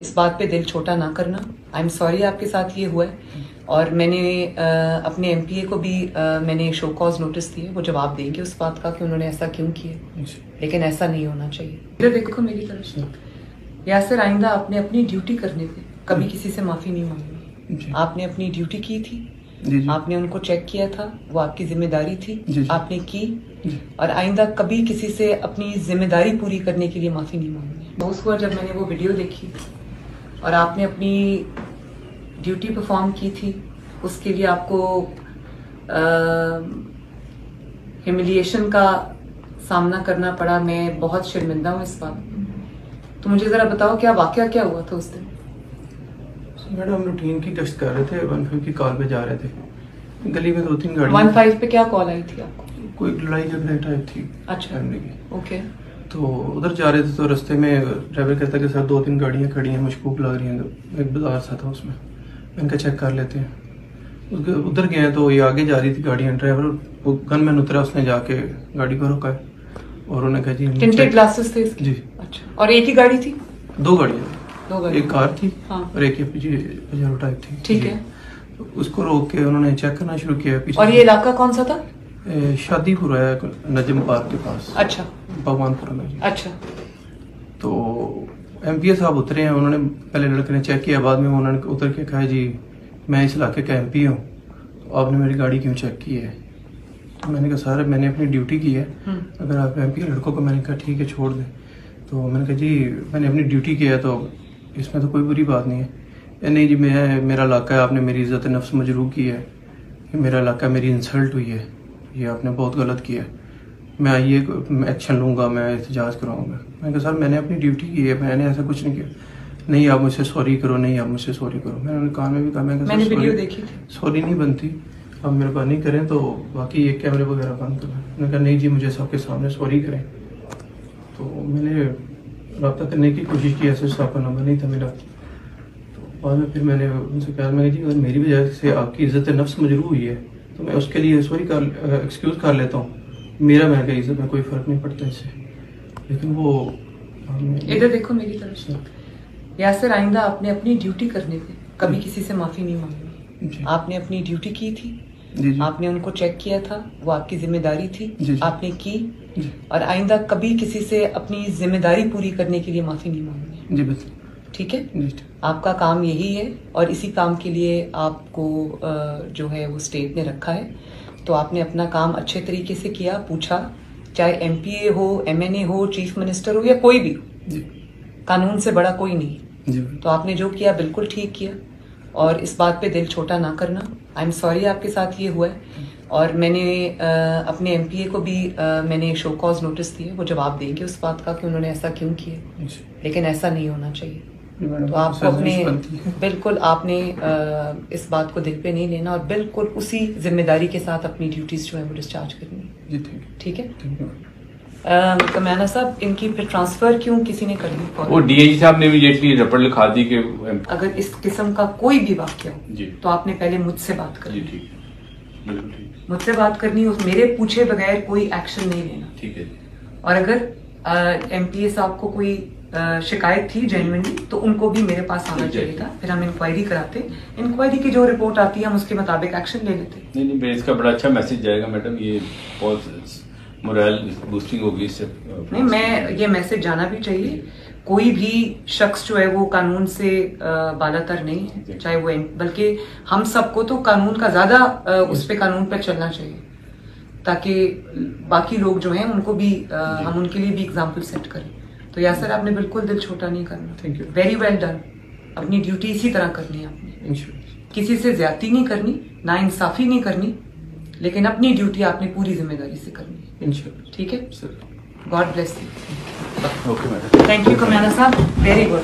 इस बात पे दिल छोटा ना करना। आई एम सॉरी आपके साथ ये हुआ है और मैंने अपने एमपीए को भी मैंने शो कॉज नोटिस दिए। वो जवाब देंगे उस बात का कि उन्होंने ऐसा क्यों किया, लेकिन ऐसा नहीं होना चाहिए। इधर देखो मेरी तरफ से, यासिर आइंदा आपने अपनी ड्यूटी करने पे कभी किसी से माफी नहीं मांगी। आपने अपनी ड्यूटी की थी, आपने उनको चेक किया था, वो आपकी जिम्मेदारी थी, आपने की और आइंदा कभी किसी से अपनी जिम्मेदारी पूरी करने के लिए माफी नहीं मांगी। बहुत हुआ जब मैंने वो वीडियो देखी और आपने अपनी ड्यूटी परफॉर्म की थी, उसके लिए आपको ह्यूमिलिएशन का सामना करना पड़ा। मैं बहुत शर्मिंदा हूँ इस बात। तो मुझे जरा बताओ क्या वाकया क्या हुआ था उस दिन? मैडम हम रूटीन की गश्त कर रहे थे, 15 की कॉल पे जा रहे थे। गली में 2-3 गाड़ी 15 पे क्या कॉल आई थी आपको? कोई लड़ाई झगड़ा टाइप थी। अच्छा, फैमिली की। ओके। तो उधर जा रहे थे तो रास्ते में ड्राइवर कहता कि सर 2-3 गाड़ियां खड़ी हैं, मशकूक लग रही हैं। एक बाजार सा था उसमें, मैंने कहा चेक कर लेते हैं। उधर गए तो ये आगे जा रही थी गाड़ियां। ड्राइवर वो गनमैन उतरा, उसने जाके गाड़ी को रोका और उन्होंने कहा जी टिंटेड ग्लासेस थे इसके? जी। अच्छा, और एक ही गाड़ी थी? 2 गाड़ियां, एक कार थी। हाँ। और एक पजेरो टाइप थी। ठीक है। उसको रोक के उन्होंने चेक करना शुरू किया पीछे। और ये इलाका कौन सा था? शादीपुर है, नजम पार्क के पास। अच्छा, भगवानपुर में जी। अच्छा। तो एमपीए साहब उतरे हैं, उन्होंने पहले लड़के ने चेक किया, बाद में उन्होंने उतर के कहा जी मैं इस इलाके का एमपी हूँ, तो आपने मेरी गाड़ी क्यों चेक की है? तो मैंने कहा सर मैंने अपनी ड्यूटी की है, अगर आप एमपी लड़कों को, मैंने कहा ठीक है छोड़ दें। तो मैंने कहा जी मैंने अपनी ड्यूटी की है तो इसमें तो कोई बुरी बात नहीं है। नहीं जी मेरा इलाका है, आपने मेरी इज्जत नफ्स मजरूह की है, मेरा इलाका, मेरी इंसल्ट हुई है, ये आपने बहुत गलत किया है, मैं ये एक्शन लूंगा, मैं एहतजाज कराऊंगा। मैंने कहा सर मैंने अपनी ड्यूटी की है, मैंने ऐसा कुछ नहीं किया। नहीं आप मुझसे सॉरी करो, नहीं आप मुझसे सॉरी करो। मैंने कान में भी कहा, मैंने वीडियो देखी थी, सॉरी नहीं बनती, आप मेहरबानी करें तो बाकी ये कैमरे वगैरह बंद करें। मैंने कहा नहीं जी मुझे सबके सामने सॉरी करें। तो मैंने रब्ता करने की कोशिश की, ऐसे साहब का नंबर नहीं था मेरा। तो बाद में फिर मैंने उनसे कहा, मैं जी अगर मेरी वजह से आपकी इज्जत नफ्स मजरूह हुई है तो मैं उसके लिए सॉरी कर एक्सक्यूज कर लेता हूँ, मेरा मैं कहा इज्जत में कोई फर्क नहीं पड़ता इससे। लेकिन वो इधर देखो मेरी तरफ से, यासिर आइंदा आपने अपनी ड्यूटी करने पे कभी किसी से माफी नहीं मांगी। आपने अपनी ड्यूटी की थी, आपने उनको चेक किया था, वो आपकी जिम्मेदारी थी, आपने की और आइंदा कभी किसी से अपनी जिम्मेदारी पूरी करने के लिए माफी नहीं मांगी। जी बस ठीक है, आपका काम यही है और इसी काम के लिए आपको जो है वो स्टेट ने रखा है। तो आपने अपना काम अच्छे तरीके से किया, पूछा, चाहे एमपीए हो, एमएनए हो, चीफ मिनिस्टर हो या कोई भी हो, कानून से बड़ा कोई नहीं। तो आपने जो किया बिल्कुल ठीक किया और इस बात पे दिल छोटा ना करना। आई एम सॉरी आपके साथ ये हुआ है और मैंने अपने एमपीए को भी मैंने शो कॉज नोटिस दिए। वो जवाब देंगे उस बात का कि उन्होंने ऐसा क्यों किया, लेकिन ऐसा नहीं होना चाहिए। तो आपको अपने बिल्कुल आपने इस बात को दिल पे नहीं लेना और बिल्कुल उसी जिम्मेदारी के साथ अपनी ड्यूटीज जो है वो डिस्चार्ज करनी है। ठीक है। कमाना साहब, इनकी फिर ट्रांसफर क्यों किसी ने कर दी? वो डीआईजी साहब ने इमीडिएटली रिपोर्ट लिखा दी कि अगर इस किस्म का कोई भी वाक्य हो तो आपने पहले मुझसे बात करनी। ठीक है, बिल्कुल ठीक, मुझसे बात करनी, उस मेरे पूछे बगैर कोई एक्शन नहीं लेना। ठीक है। और अगर एमपीए साहब को कोई शिकायत थी जेन्युइनली तो उनको भी मेरे पास आना चाहिए था, फिर हम इंक्वायरी कराते। इंक्वायरी की जो रिपोर्ट आती है हम उसके मुताबिक एक्शन ले लेते। नहीं इसका बड़ा अच्छा मैसेज जाएगा मैडम, ये बहुत मोरल बूस्टिंग होगी इससे। नहीं, मैं ये मैसेज जाना भी चाहिए। कोई भी शख्स जो है वो कानून से बालातर नहीं है, चाहे वो बल्कि हम सबको तो कानून का ज्यादा उस पे कानून पे चलना चाहिए ताकि बाकी लोग जो हैं उनको भी हम उनके लिए भी एग्जाम्पल सेट करें। तो यासर आपने बिल्कुल दिल छोटा नहीं करना। Thank you. Very well done. अपनी ड्यूटी इसी तरह करनी है आपने, किसी से ज्यादती नहीं करनी, ना इंसाफी नहीं करनी, लेकिन अपनी ड्यूटी आपने पूरी जिम्मेदारी से करनी है। ठीक है, God bless you. Okay madam, thank you कमाना साहब, वेरी गुड।